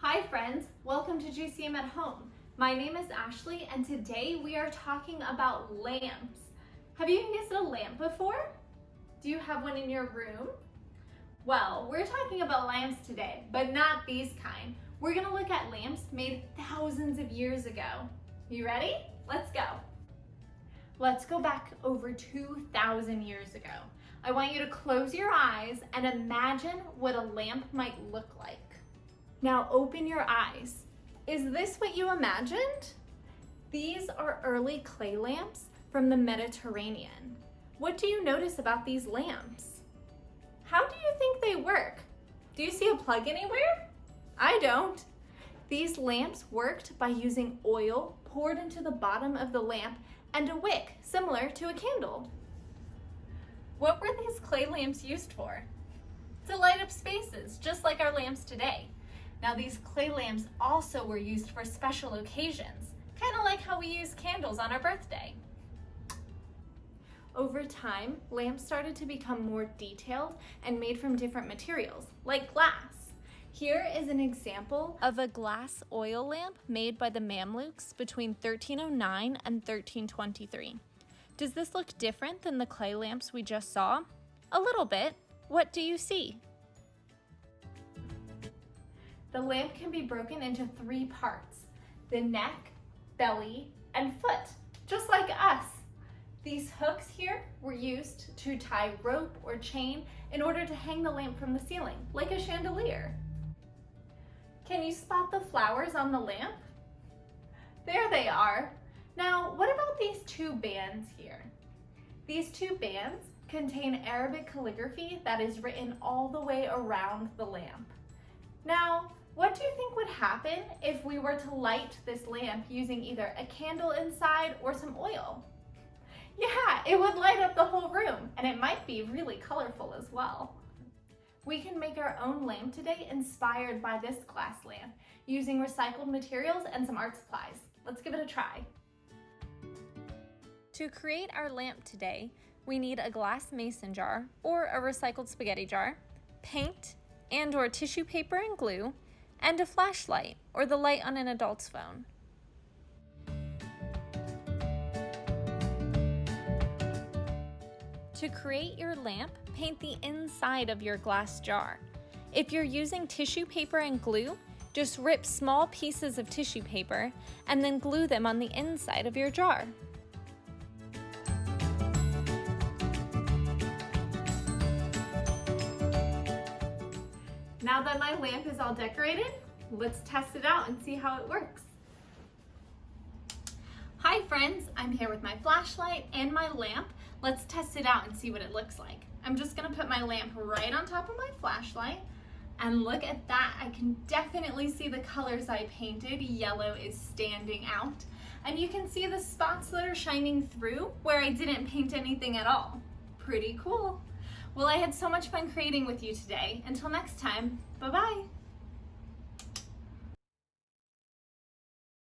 Hi friends, welcome to GCM at Home. My name is Ashley and today we are talking about lamps. Have you used a lamp before? Do you have one in your room? Well, we're talking about lamps today, but not these kind. We're gonna look at lamps made thousands of years ago. You ready? Let's go. Let's go back over 2,000 years ago. I want you to close your eyes and imagine what a lamp might look like. Now open your eyes. Is this what you imagined? These are early clay lamps from the Mediterranean. What do you notice about these lamps? How do you think they work? Do you see a plug anywhere? I don't. These lamps worked by using oil poured into the bottom of the lamp and a wick similar to a candle. What were these clay lamps used for? To light up spaces, just like our lamps today. Now these clay lamps also were used for special occasions, kind of like how we use candles on our birthday. Over time, lamps started to become more detailed and made from different materials, like glass. Here is an example of a glass oil lamp made by the Mamluks between 1309 and 1323. Does this look different than the clay lamps we just saw? A little bit. What do you see? The lamp can be broken into 3 parts: the neck, belly, and foot, just like us. These hooks here were used to tie rope or chain in order to hang the lamp from the ceiling, like a chandelier. Can you spot the flowers on the lamp? There they are. Now, what about these 2 bands here? These 2 bands contain Arabic calligraphy that is written all the way around the lamp. Now, what do you think would happen if we were to light this lamp using either a candle inside or some oil? Yeah, it would light up the whole room, and it might be really colorful as well. We can make our own lamp today inspired by this glass lamp using recycled materials and some art supplies. Let's give it a try. To create our lamp today, we need a glass mason jar or a recycled spaghetti jar, paint and/or tissue paper and glue, and a flashlight or the light on an adult's phone. To create your lamp, paint the inside of your glass jar. If you're using tissue paper and glue, just rip small pieces of tissue paper and then glue them on the inside of your jar. Now that my lamp is all decorated, let's test it out and see how it works. Hi friends, I'm here with my flashlight and my lamp. Let's test it out and see what it looks like. I'm just gonna put my lamp right on top of my flashlight, and look at that, I can definitely see the colors I painted. Yellow is standing out, and you can see the spots that are shining through where I didn't paint anything at all. Pretty cool. Well, I had so much fun creating with you today. Until next time, bye-bye.